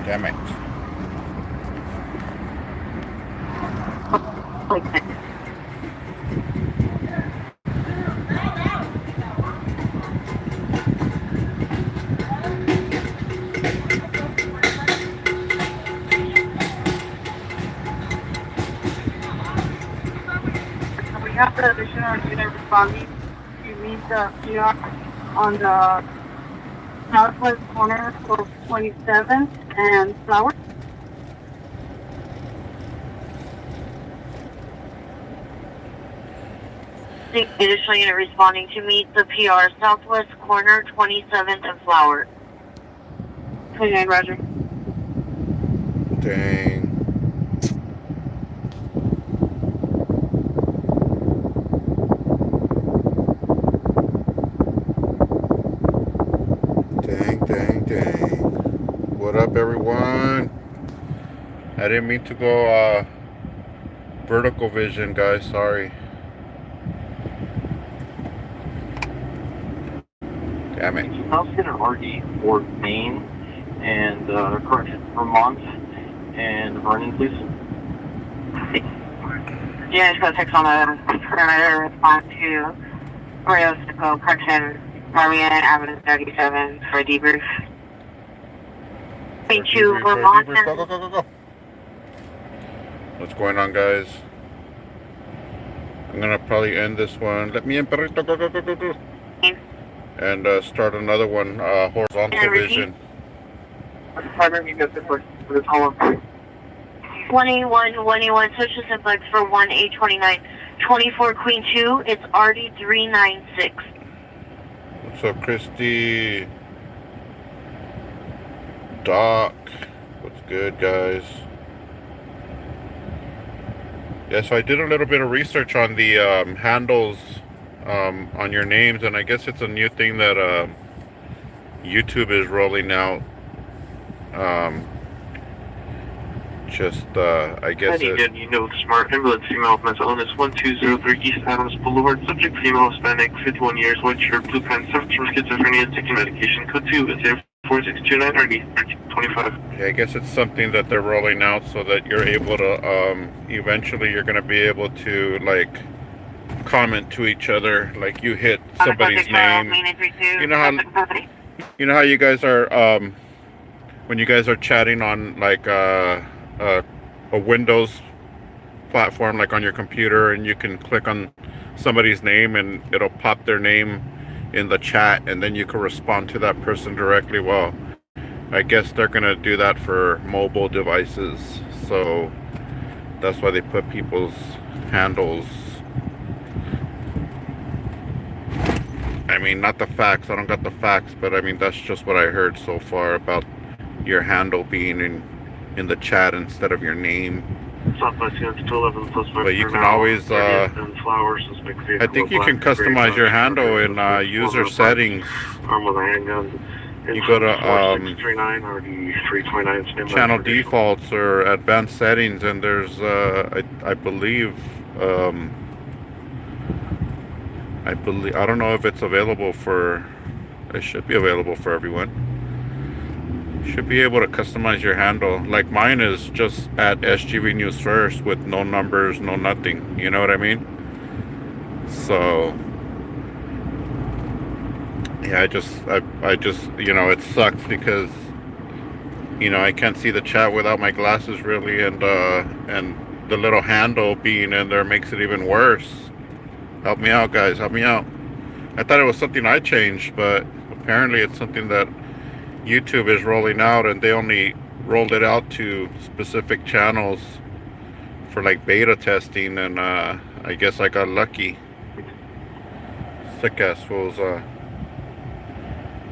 Damn it. We have the additional unit responding to meet the PR on the southwest corner of 27th and Flower. The additional unit responding to meet the PR southwest corner 27th and Flower. 29, Roger. Dang. Dang. What up, everyone? I didn't mean to go vertical vision, guys. Sorry. Damn it. I'll get an RD for Maine and correction, Vermont and Vernon, please. Yeah, just got a text on the perimeter response to Rio Sicko, correction, Marianne Avenue 37 for a debrief. Thank you, Vermont. Go. What's going on, guys? I'm gonna probably end this one. Let me in, perrito, go. And start another one, horizontal vision. 181, social simplex for 1A29. 24 Queen 2, it's RD 396. What's up, Christy? Doc. What's good, guys? Yeah, so I did a little bit of research on the handles on your names, and I guess it's a new thing that YouTube is rolling out. I guess you know, smart ambulance, female with mental illness, 1203 East Adams Boulevard, subject female, Hispanic, 51 years, white shirt, blue pants, suffers from schizophrenia, taking medication, code 2 is 4629 RD 1325. Yeah, I guess it's something that they're rolling out so that you're able to, eventually you're going to be able to, like, comment to each other, like you hit somebody's name. You know how you guys are, when you guys are chatting on, like, a Windows platform, like on your computer, and you can click on somebody's name and it'll pop their name in the chat, and then you can respond to that person directly. Well, I guess they're gonna do that for mobile devices, so that's why they put people's handles. I mean, not the facts, I don't got the facts, but I mean, that's just what I heard so far about your handle being in the chat instead of your name. But you can always, I think you can customize your handle in user settings. You go to channel defaults or advanced settings, and there's, I believe, I don't know if it's available for, it should be available for everyone. Should be able to customize your handle. Like mine is just at SGV News First with no numbers, no nothing. You know what I mean? So yeah, I just you know, it sucks because, you know, I can't see the chat without my glasses really, and the little handle being in there makes it even worse. Help me out, guys, help me out. I thought it was something I changed, but apparently it's something that YouTube is rolling out, and they only rolled it out to specific channels for like beta testing, and I guess I got lucky. Sick ass fools,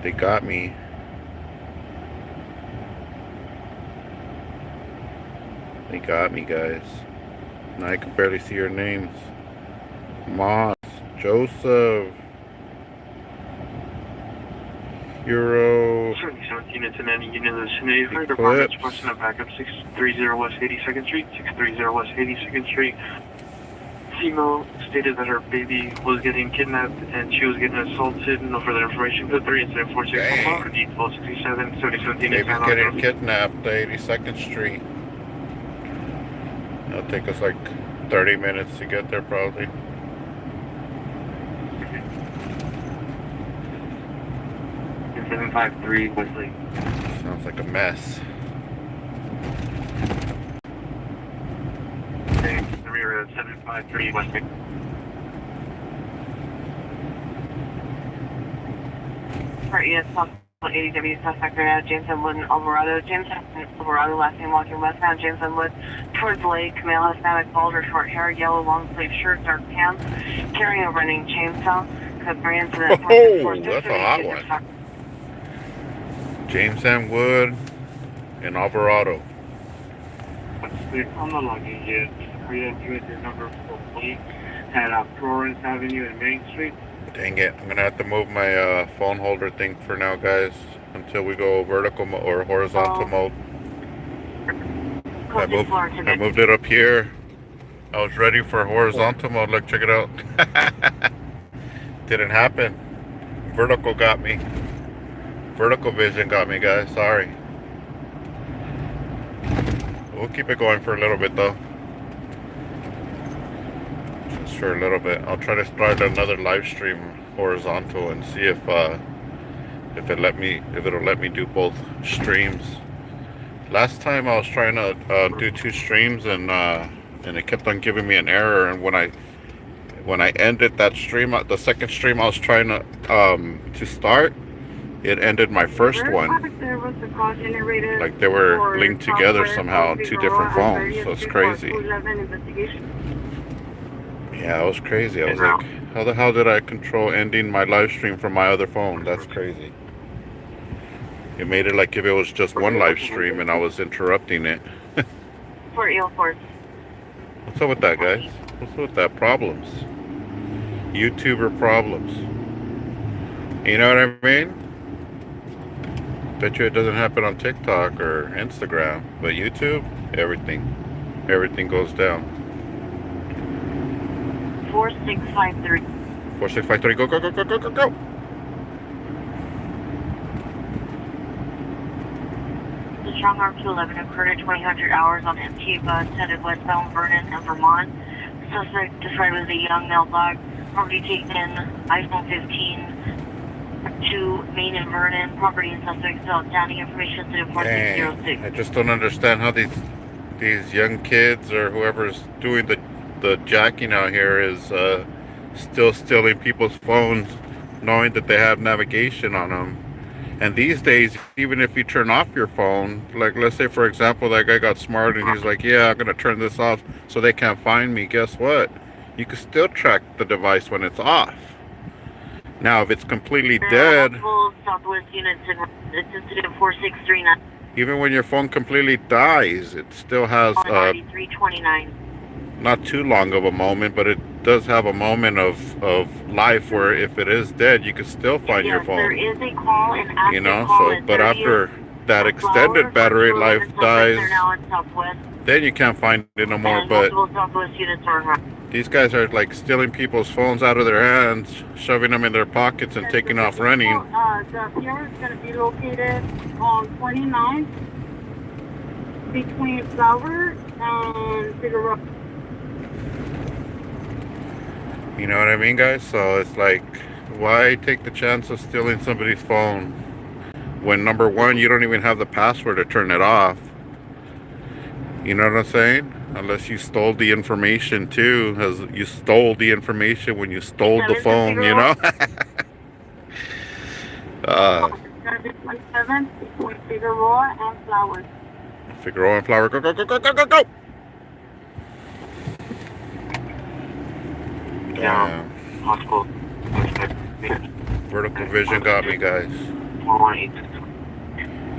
they got me. They got me, guys. Now I can barely see your names. Moss, Joseph, Hero, 17 to 90 unit in the vicinity. Fire department requesting a backup 630 West 82nd Street, 630 West 82nd Street. female stated that her baby was getting kidnapped and she was getting assaulted. No further information. Code 3, incident 4614, RD 1267, 7017 Baby's East San getting Jose. kidnapped, 82nd Street. It'll take us like 30 minutes to get there, probably. 753 Wesley. Sounds like a mess. Okay, the rear of 753 Wesley. For ES possible ADW suspect right now, James M. Wood and Alvarado. James M. Alvarado, last name walking westbound. James M. Wood towards the lake. Male Hispanic, bald or short hair, yellow long sleeve shirt, dark pants, carrying a running chainsaw. Could bring incident. Oh, that's a hot one. James M. Wood and Alvarado. I'm not logging yet. We have you at your number 4 at Florence Avenue and Main Street. Dang it, I'm gonna have to move my phone holder thing for now, guys, until we go vertical or horizontal mode. I moved it up here. I was ready for horizontal mode. Look, check it out. Didn't happen. Vertical got me. Vertical vision got me, guys. Sorry. We'll keep it going for a little bit, though. Just for a little bit. I'll try to start another live stream horizontal and see if it'll let me do both streams. Last time I was trying to do 2 streams and it kept on giving me an error. And when I ended that stream, the second stream I was trying to start, it ended my first one. Like they were linked together somehow on 2 different phones. So it's crazy. Yeah, it was crazy. I was like, how the hell did I control ending my live stream from my other phone? That's crazy. It made it like if it was just one live stream and I was interrupting it. What's up with that, guys? What's up with that? Problems. YouTuber problems. You know what I mean? Bet you it doesn't happen on TikTok or Instagram, but YouTube, everything goes down. 4653. 4653, go, go, go, go, go, go, go! The strong arm 211 occurred at 2000 hours on MT bus headed westbound Vernon and Vermont. Suspect described as a young male dog. Property taken iPhone 15 to Main and Vernon. Property and suspect still outstanding. Information to 4606. I just don't understand how these young kids or whoever's doing the jacking out here is still stealing people's phones, knowing that they have navigation on them. And these days, even if you turn off your phone, like let's say for example that guy got smart and he's like, yeah, I'm gonna turn this off so they can't find me. Guess what? You can still track the device when it's off. Now if it's completely dead, Southwest units in incident 4639. even when your phone completely dies, it still has 329. not too long of a moment, but it does have a moment of life where if it is dead, you can still find your phone. There is a call, an active you know, call so but after that extended battery life dies, then you can't find it no more. But these guys are like stealing people's phones out of their hands, shoving them in their pockets and taking off running. The pier is going to be located on 29th between Flower and Figueroa. You know what I mean, guys? So it's like, why take the chance of stealing somebody's phone when number one, you don't even have the password to turn it off? You know what I'm saying? Unless you stole the information too, as you stole the information when you stole the phone, you know? Figueroa and Flowers. Figueroa and Flower, go, go, go, go, go, go, go! Yeah. Hospital. Vertical vision got me, guys.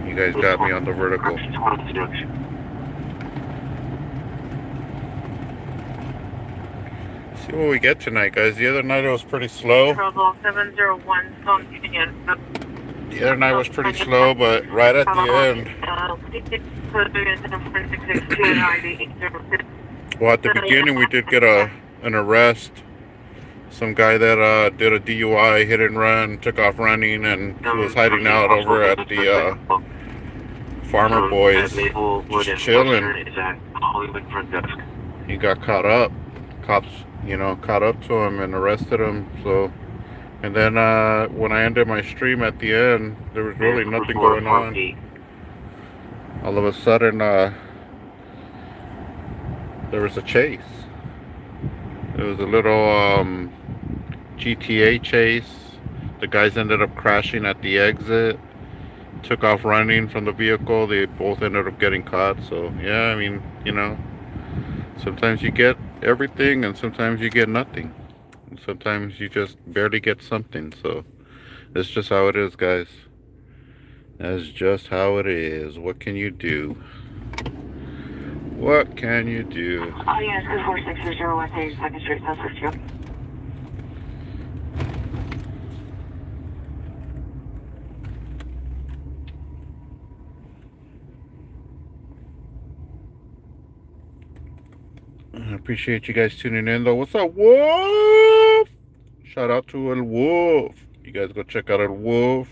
You guys got me on the vertical. See what we get tonight, guys. The other night it was pretty slow. The other night was pretty slow, but right at the end. Well, at the beginning we did get an an arrest. Some guy that did a DUI, hit and run, took off running, and he was hiding out over at the Farmer Boys, just chilling. He got caught up. Cops, caught up to him and arrested him. So, and then when I ended my stream at the end, there was really nothing going on. All of a sudden, there was a chase. It was a little GTA chase. The guys ended up crashing at the exit, took off running from the vehicle. They both ended up getting caught. So yeah, I mean, sometimes you get everything and sometimes you get nothing. And sometimes you just barely get something. So it's just how it is, guys. That's just how it is. What can you do? What can you do? Oh, yes, 4630 West 82nd Street, South 62. I appreciate you guys tuning in, though. What's up, Wolf? Shout out to El Wolf. You guys go check out El Wolf.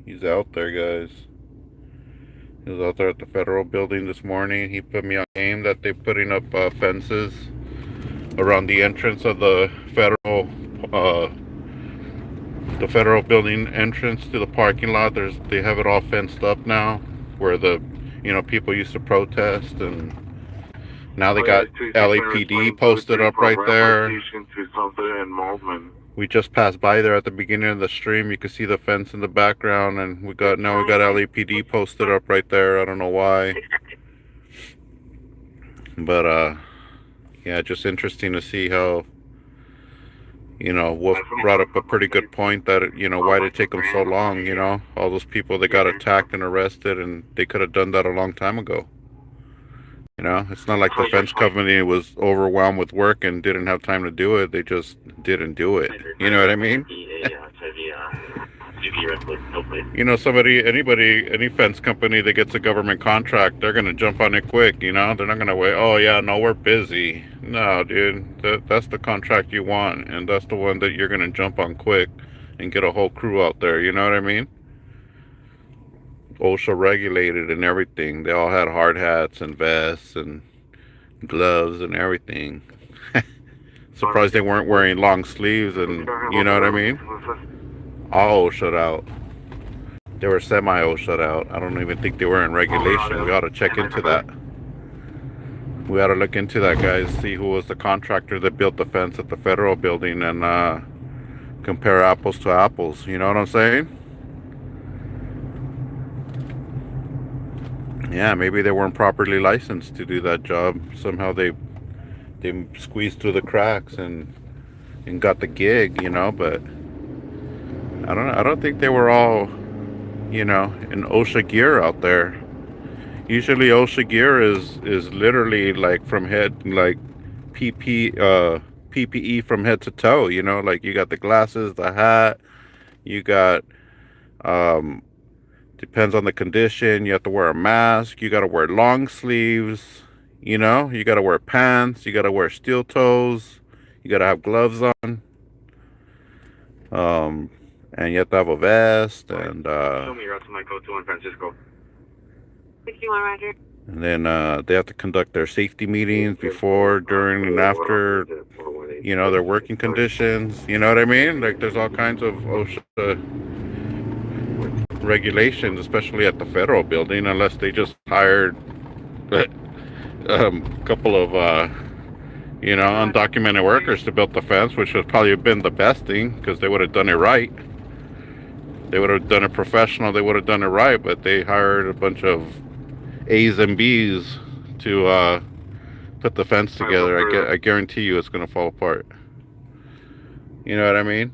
He's out there, guys. He was out there at the federal building this morning. He put me on game that they're putting up fences around the entrance of the federal building entrance to the parking lot. They have it all fenced up now, where the people used to protest, and now they got LAPD posted up right there. We just passed by there at the beginning of the stream. You can see the fence in the background, and we got LAPD posted up right there. I don't know why, but yeah, just interesting to see how Wolf brought up a pretty good point that why did it take them so long? All those people that got attacked and arrested, and they could have done that a long time ago. It's not like the fence company was overwhelmed with work and didn't have time to do it. They just didn't do it. You know what I mean? Any fence company that gets a government contract, they're going to jump on it quick, They're not going to wait, oh yeah, no, we're busy. No, dude, that's the contract you want, and that's the one that you're going to jump on quick and get a whole crew out there, you know what I mean? OSHA regulated and everything. They all had hard hats and vests and gloves and everything. Surprised they weren't wearing long sleeves, and you know what I mean? All OSHA'd out. They were semi-OSHA'd out. I don't even think they were in regulation. We ought to check into that. We ought to look into that, guys. See who was the contractor that built the fence at the federal building, and compare apples to apples. You know what I'm saying? Yeah, maybe they weren't properly licensed to do that job. Somehow they squeezed through the cracks and got the gig, but I don't think they were all, in OSHA gear out there. Usually OSHA gear is literally like from head, like PPE from head to toe, like you got the glasses, the hat, you got depends on the condition. You have to wear a mask. You got to wear long sleeves. You got to wear pants. You got to wear steel toes. You got to have gloves on. And you have to have a vest. And show me your route to my go-to in Francisco. 61 Roger. And then they have to conduct their safety meetings before, during, and after. Their working conditions. You know what I mean? Like there's all kinds of OSHA regulations, especially at the federal building, unless they just hired a couple of undocumented workers to build the fence, which would probably have been the best thing, because they would have done it right. They would have done it professional. They would have done it right, but they hired a bunch of A's and B's to put the fence together. I guarantee you it's going to fall apart. You know what I mean?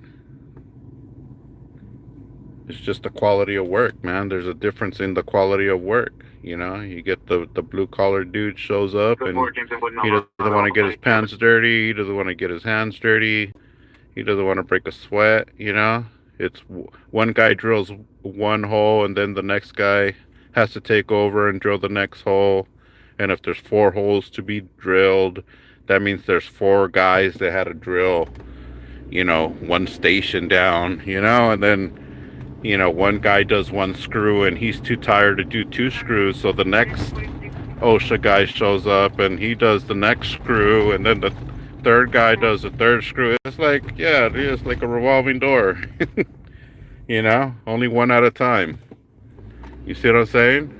It's just the quality of work, man. There's a difference in the quality of work. You get the blue collar dude shows up, and he doesn't want to get his pants dirty. He doesn't want to get his hands dirty. He doesn't want to break a sweat. It's one guy drills one hole, and then the next guy has to take over and drill the next hole. And if there's 4 holes to be drilled, that means there's 4 guys that had to drill, one station down, and then, one guy does 1 screw and he's too tired to do 2 screws, so the next OSHA guy shows up and he does the next screw, and then the 3rd guy does the 3rd screw. It's like, yeah, it is like a revolving door. Only one at a time. You see what I'm saying?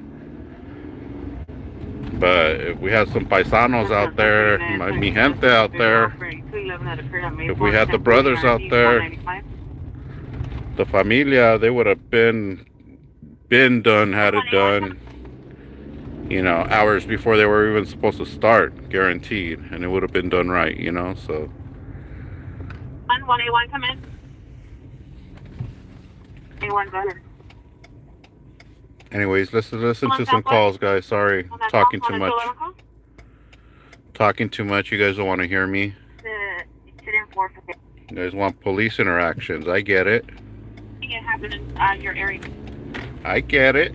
But if we had some paisanos out there, mi gente out there, if we had the brothers out there, the familia, they would have been done, had it done, hours before they were even supposed to start, guaranteed, and it would have been done right, so. 181, come in. A1, go ahead. Anyways, listen to some calls, guys. Sorry, talking too much. Talking too much. You guys don't want to hear me. You guys want police interactions. I get it. It happened in your area. I get it.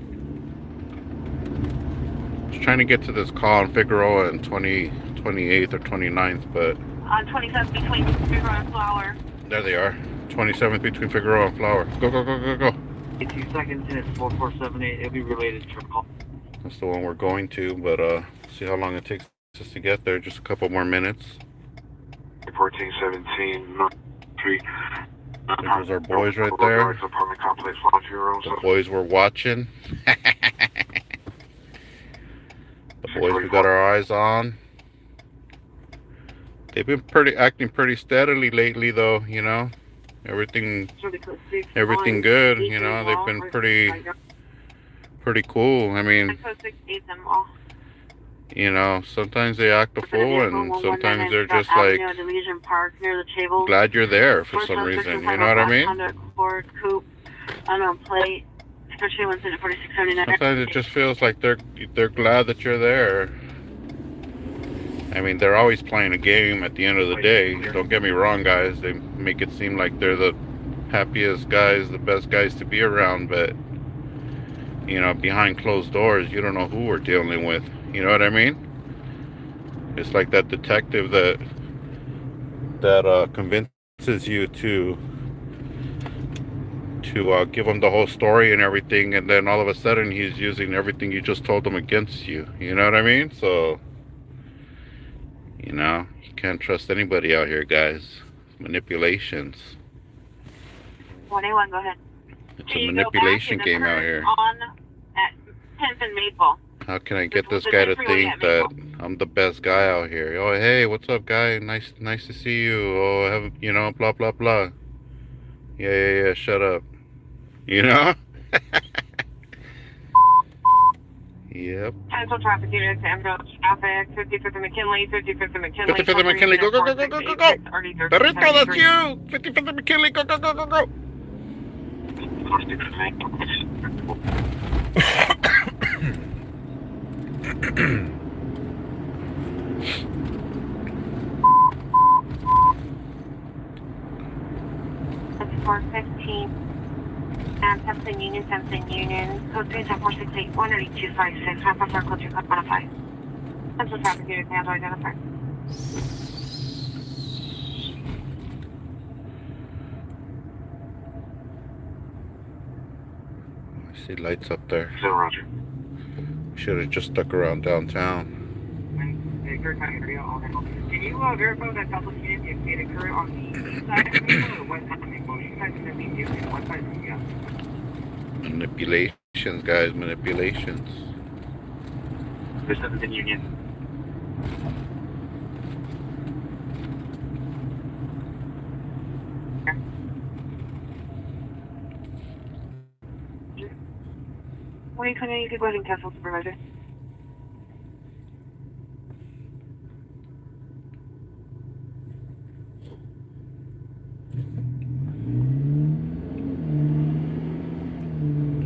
Just trying to get to this call on Figueroa and 28th or 29th, but... 27th between Figueroa and Flower. There they are. 27th between Figueroa and Flower. Go, go, go, go, go. 2 seconds and it's 4478. It'll be related to your call. That's the one we're going to, but see how long it takes us to get there. Just a couple more minutes. 1417, 3. There's our boys right there. The boys were watching. The boys we got our eyes on. They've been acting pretty steadily lately, though. Everything good. They've been pretty cool. I mean, sometimes they act a fool, and sometimes they're just like glad you're there for some reason. You know what I mean? Sometimes it just feels like they're glad that you're there. I mean, they're always playing a game at the end of the day. Don't get me wrong, guys. They make it seem like they're the happiest guys, the best guys to be around, but behind closed doors, you don't know who we're dealing with. You know what I mean? It's like that detective that convinces you to give him the whole story and everything, and then all of a sudden he's using everything you just told him against you. You know what I mean? So, you can't trust anybody out here, guys. Manipulations. 181, go ahead. It's a manipulation game out here. On at 10th and Maple. How can I get this guy to think that I'm the best guy out here? Oh, hey, what's up, guy? Nice to see you. Oh, I haven't, blah, blah, blah. Yeah, shut up. Yep. Cancel traffic units, ambulance traffic, 55th and McKinley, 55th and McKinley. 55th and McKinley, go, go, go, go, go, go, go. Barreto, that's you. 55th and McKinley, go, go, go, go, go. That's 415. And Thompson Union, code 37468, 18256, Rampart Circle, 2.15. Cancel traffic unit, can I identify? I see lights up there. So, Roger. Should have just stuck around downtown. Can you verify that couple units if they occur on the east side of the or west side of the motion? You guys can be different. What side do you have? Manipulations, guys, manipulations. This is the Union. When you come in, you can go ahead and cancel, Supervisor.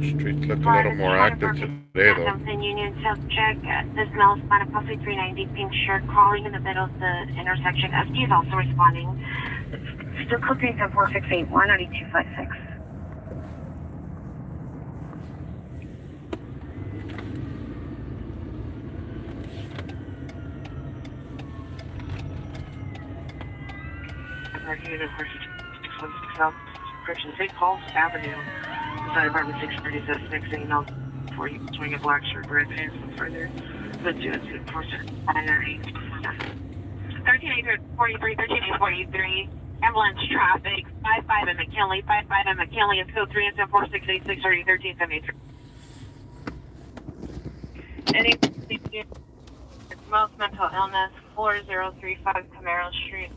Streets look a little more active today, though. Thompson Union, self-check. This male is approximately 390, pink shirt, crawling in the middle of the intersection. SD is also responding. Still cooking to 468, 19256. parking unit 616 South Correction St. Paul's Avenue. Side apartment 636, next thing you know, before you swing a black shirt, red pants, and further. But do it to person 1343, ambulance traffic, 55 in McKinley, 55 in McKinley, and code 3 and 4686 1373. Any most mental illness, 4035 Camaro Street.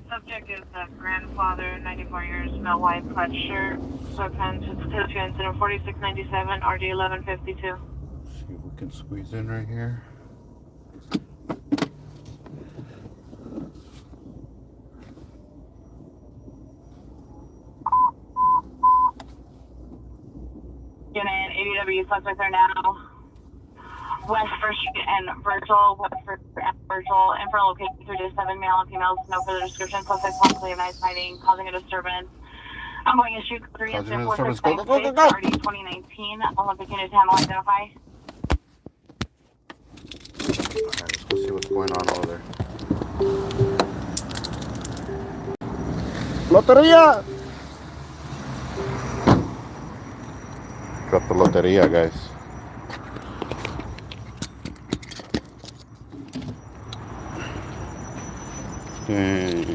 Subject is a grandfather, 94 years, male, white, plaid shirt, sweatpants, sensitivity incident 4697, RD 1152. See if we can squeeze in right here. Unit ADW suspects are now West First Street and Virgil, West First and Virgil, and for location 3 to 7 male and females. No further description. Suspect possibly of night fighting, causing a disturbance. I'm going to shoot 3 and 4 6 Go, go, go, go, go. RD 2019. Olympic unit to handle identify. Alright, let's go see what's going on over there. Loteria! Got the loteria, guys. Dang.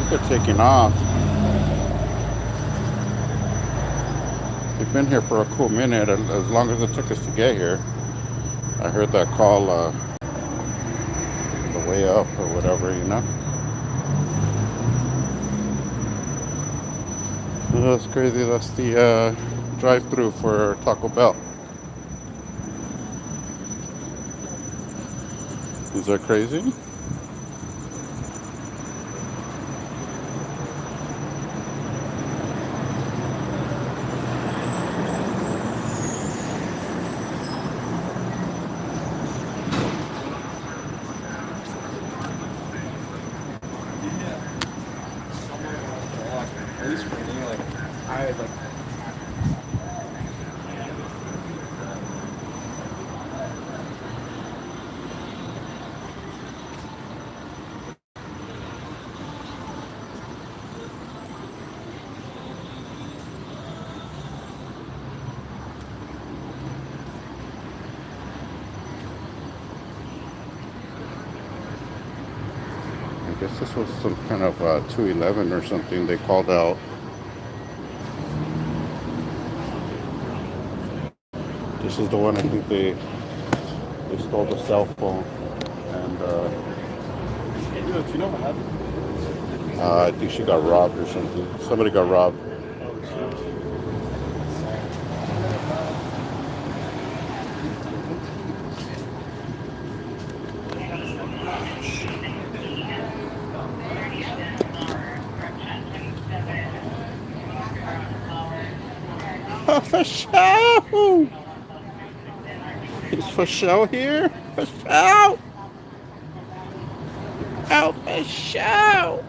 They're taking off. They've been here for a cool minute, as long as it took us to get here. I heard that call on the way up or whatever, you know. Oh, that's crazy. That's the drive-through for Taco Bell. Is that crazy? I guess this was some kind of 211 or something they called out. This is the one I think they stole the cell phone and you know what happened? I think she got robbed or something. Somebody got robbed. Oh, for show! It's for show here? For show! Oh, for show!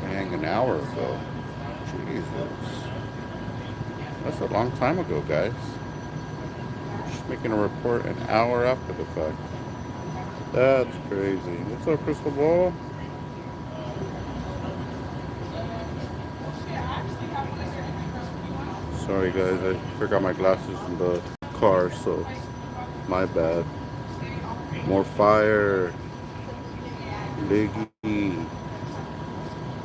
Dang, an hour ago. Jesus. That's a long time ago, guys. Just making a report an hour after the fact. That's crazy. What's up, Crystal Ball? Sorry, guys. I forgot my glasses in the car, so my bad. More fire. Biggie.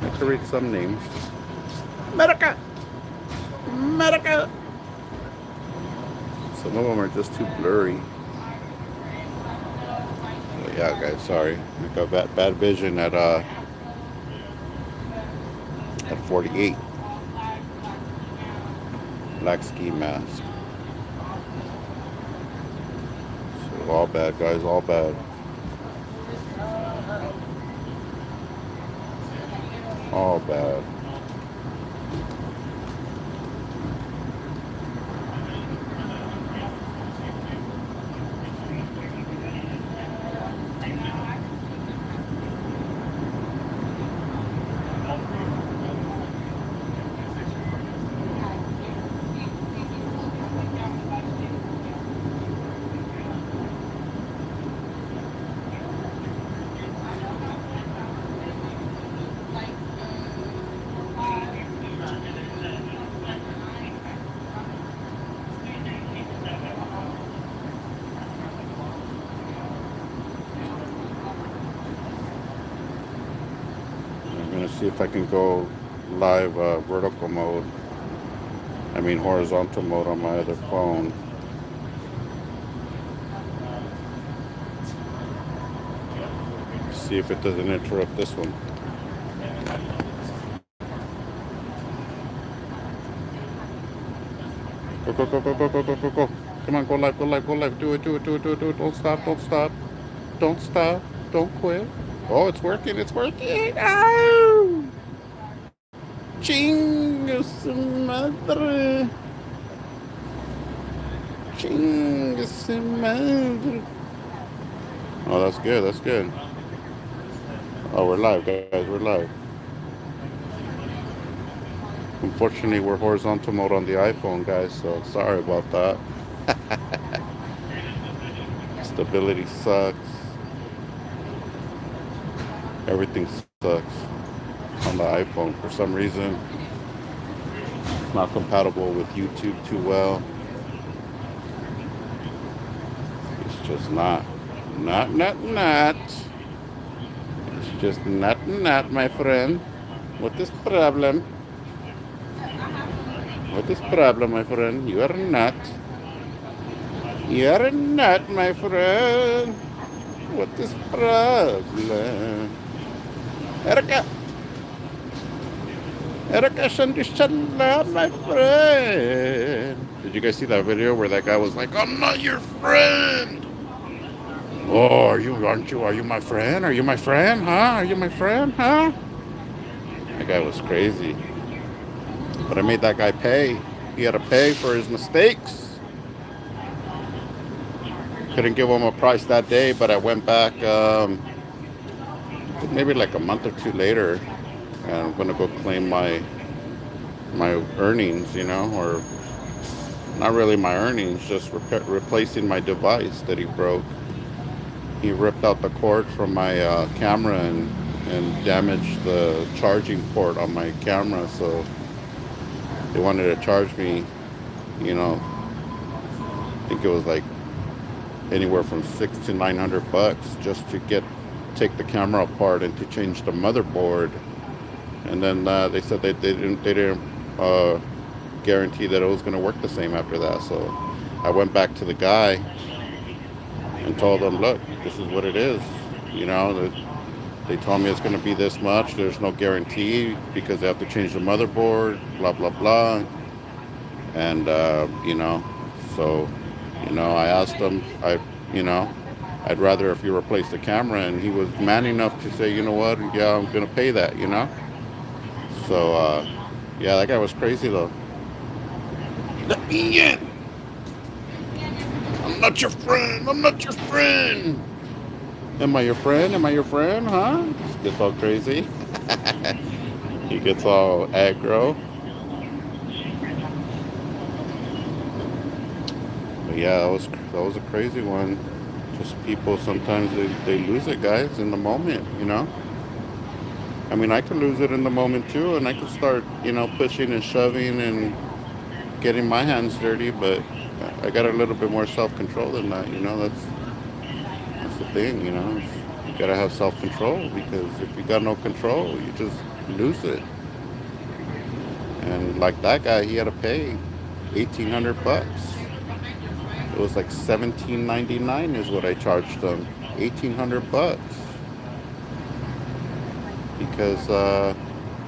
I can read some names. Medica! Medica! Some of them are just too blurry. But yeah, guys, sorry. I got bad vision at 48. Black ski mask. So all bad, guys, all bad. All bad. See if I can go live vertical mode. I mean horizontal mode on my other phone. See if it doesn't interrupt this one. Go, go, go, go, go, go, go, go, go. Come on, go live, go live, go live. Do it, do it, do it, do it, do it. Don't stop, don't stop. Don't stop. Don't quit. Oh, it's working, it's working. Ow! Chingue su madre. Chingue su madre. Oh, that's good, that's good. Oh, we're live, guys, we're live. Unfortunately, we're horizontal mode on the iPhone, guys, so sorry about that. Stability sucks. Everything sucks on the iPhone for some reason. It's not compatible with YouTube too well. It's just not. It's just not, my friend. What is problem? What is problem, my friend? You are not. You are not, my friend. What is problem? Erica! Erica Shandishala, my friend. Did you guys see that video where that guy was like, I'm not your friend? Oh, aren't you? Are you my friend? Are you my friend? Huh? Are you my friend? Huh? That guy was crazy. But I made that guy pay. He had to pay for his mistakes. Couldn't give him a price that day, but I went back maybe like a month or two later, and I'm gonna go claim my earnings, or not really my earnings, just replacing my device that he broke. He ripped out the cord from my camera and damaged the charging port on my camera, so they wanted to charge me, I think it was like anywhere from $600 to $900 just to take the camera apart and to change the motherboard. And then they said they didn't guarantee that it was going to work the same after that. So I went back to the guy and told him, look, this is what it is. They told me it's going to be this much. There's no guarantee because they have to change the motherboard, blah, blah, blah. And, so, I asked him, I'd rather if you replace the camera, and he was man enough to say, you know what, yeah, I'm going to pay that, So, yeah, that guy was crazy, though. Let me in! I'm not your friend! I'm not your friend! Am I your friend? Am I your friend? Huh? He gets all crazy. He gets all aggro. But yeah, that was a crazy one. Just people, sometimes they lose it, guys, in the moment, I mean, I could lose it in the moment too, and I could start, pushing and shoving and getting my hands dirty, but I got a little bit more self-control than that, that's the thing, You gotta have self-control, because if you got no control, you just lose it. And like that guy, he had to pay $1,800. It was like $17.99 is what I charged him. $1,800 because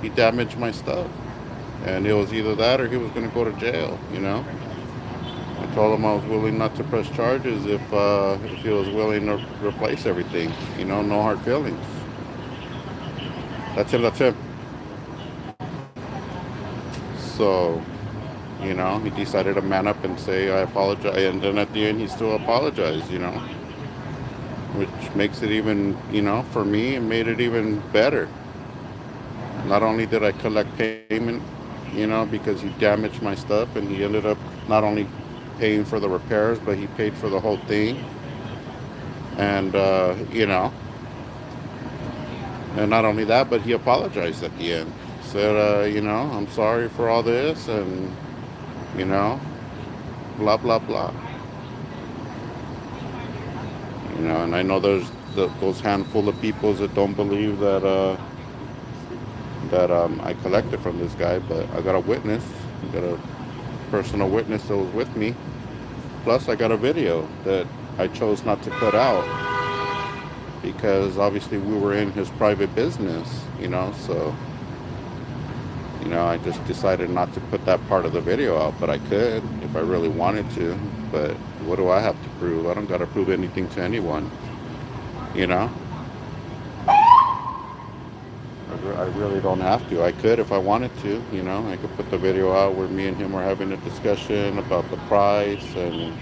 he damaged my stuff, and it was either that or he was going to go to jail. I told him I was willing not to press charges if he was willing to replace everything. No hard feelings. That's him. That's him. So, he decided to man up and say I apologize, and then at the end he still apologized. Which makes it even, for me, it made it even better. Not only did I collect payment, because he damaged my stuff, and he ended up not only paying for the repairs, but he paid for the whole thing. And, and not only that, but he apologized at the end. Said, I'm sorry for all this, and, blah, blah, blah. And I know there's those handful of people that don't believe that I collected from this guy, but I got a witness. I got a personal witness that was with me. Plus, I got a video that I chose not to put out because obviously we were in his private business, so, I just decided not to put that part of the video out, but I could if I really wanted to. But what do I have to prove? I don't got to prove anything to anyone, I really don't have to. I could if I wanted to, I could put the video out where me and him were having a discussion about the price and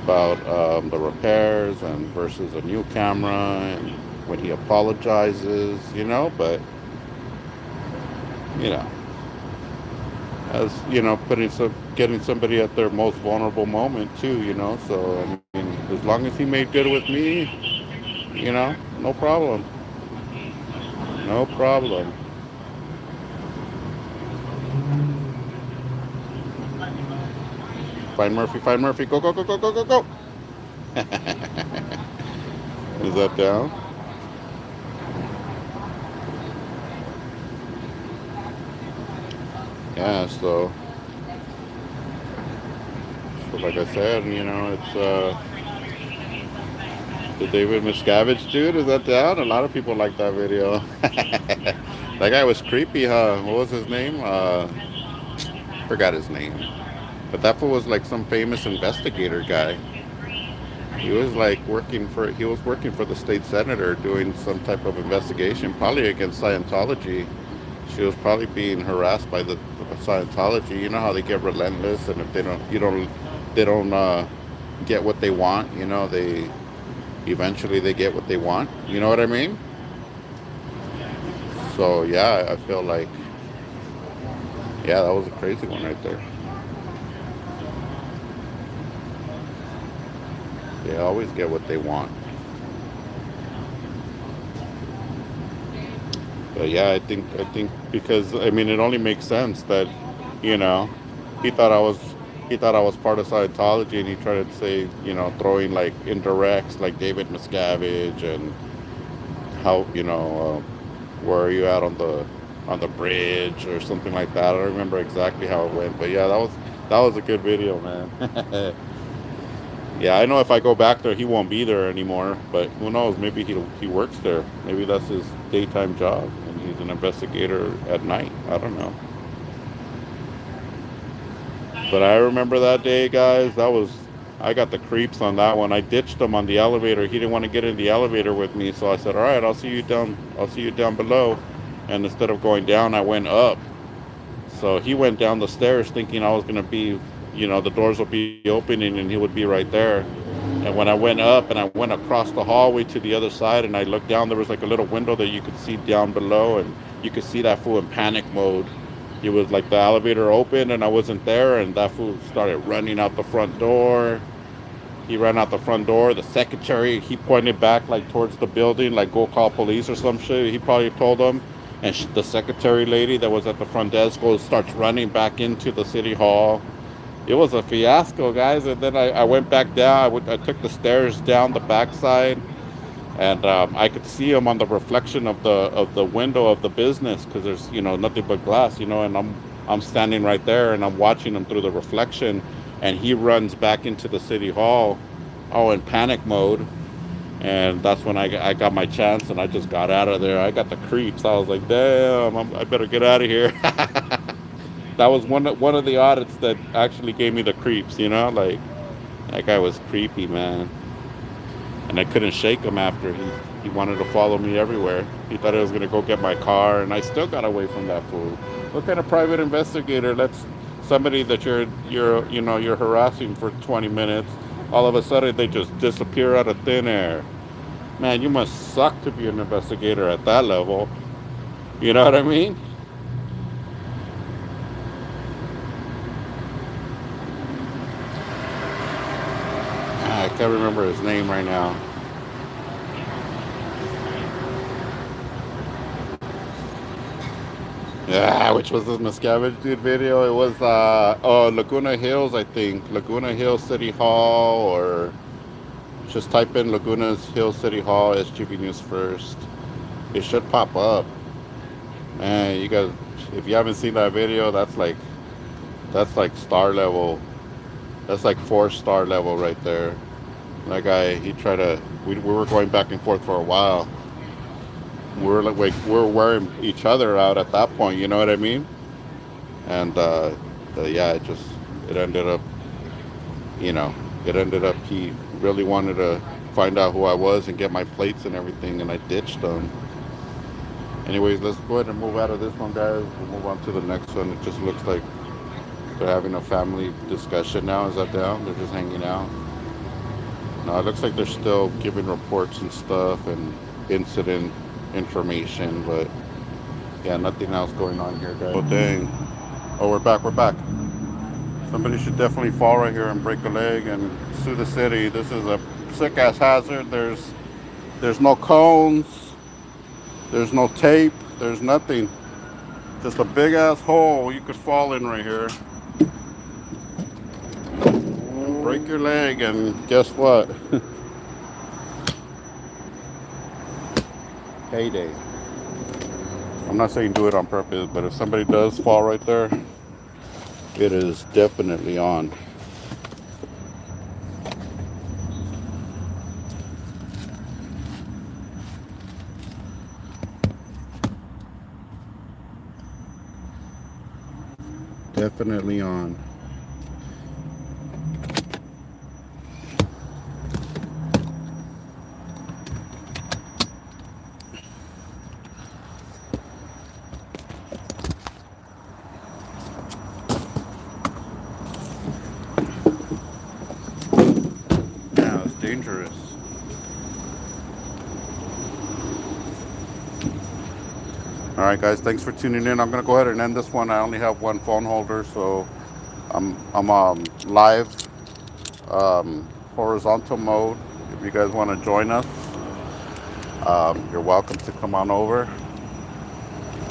about the repairs and versus a new camera, and when he apologizes, but as getting somebody at their most vulnerable moment too, so I mean, as long as he made good with me, no problem. No problem. Find Murphy, go, go, go, go, go, go, go. Is that down? Yeah, so like I said, it's the David Miscavige dude. Is that down? A lot of people like that video. That guy was creepy, huh? What was his name? Forgot his name. But that fool was like some famous investigator guy. He was working for the state senator doing some type of investigation, probably against Scientology. She was probably being harassed by the Scientology. You know how they get relentless, and if they don't get what they want, they eventually get what they want. You know what I mean? So yeah, I feel like, yeah, that was a crazy one right there. They always get what they want. But yeah, I think because I mean it only makes sense that, he thought I was part of Scientology, and he tried to say, throwing like indirects like David Miscavige and how, where are you at on the bridge or something like that. I don't remember exactly how it went, but yeah, that was a good video, man. Yeah, I know if I go back there, he won't be there anymore, but who knows? Maybe he works there. Maybe that's his daytime job, and he's an investigator at night. I don't know. But I remember that day, guys. I got the creeps on that one. I ditched him on the elevator. He didn't want to get in the elevator with me, so I said, "All right, I'll see you down below." And instead of going down, I went up. So he went down the stairs thinking I was gonna be, the doors will be opening and he would be right there. And when I went up and I went across the hallway to the other side and I looked down, there was like a little window that you could see down below, and you could see that fool in panic mode. It was like the elevator opened and I wasn't there, and that fool started running out the front door. He ran out the front door. The secretary, he pointed back like towards the building, like go call police or some shit. He probably told them. And the secretary lady that was at the front desk starts running back into the city hall. It was a fiasco, guys. And then I went back down. I took the stairs down the backside, and I could see him on the reflection of the window of the business, because there's nothing but glass, and I'm standing right there and I'm watching him through the reflection. and he runs back into the city hall, all in panic mode. And that's when I got my chance, and I just got out of there. I got the creeps. I was like, damn, I better get out of here. That was one of the audits that actually gave me the creeps, you know? Like, that guy was creepy, man. And I couldn't shake him after. He wanted to follow me everywhere. He thought I was going to go get my car, and I still got away from that fool. What kind of private investigator lets somebody that you're harassing for 20 minutes, all of a sudden they just disappear out of thin air? Man, you must suck to be an investigator at that level. You know what I mean? I can't remember his name right now. Yeah, which was the Miscavige dude video? It was Laguna Hills, I think. Laguna Hills City Hall, or just type in Laguna Hills City Hall, SGV News First. It should pop up. Man, you guys, if you haven't seen that video, that's like star level. That's like 4-star level right there. That guy, we were going back and forth for a while. We're wearing each other out at that point, you know what I mean? And yeah, it ended up, he really wanted to find out who I was and get my plates and everything, and I ditched him. Anyways, let's go ahead and move out of this one, guys. We'll move on to the next one. It just looks like they're having a family discussion now. Is that down? They're just hanging out. No, it looks like they're still giving reports and stuff and incident information, but yeah, nothing else going on here, guys. Oh, dang. Oh, we're back. Somebody should definitely fall right here and break a leg and sue the city. This is a sick-ass hazard. There's no cones. There's no tape. There's nothing. Just a big-ass hole you could fall in right here. Break your leg, and guess what? Payday. I'm not saying do it on purpose, but if somebody does fall right there, it is definitely on. Definitely on. Yeah, it's dangerous. Alright guys, thanks for tuning in. I'm gonna go ahead and end this one. I only have one phone holder, so I'm live, horizontal mode. If you guys want to join us, you're welcome to come on over.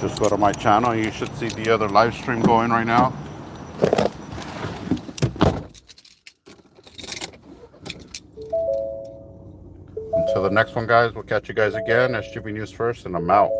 Just go to my channel. You should see the other live stream going right now. Until the next one, guys, we'll catch you guys again. SGV News First, and I'm out.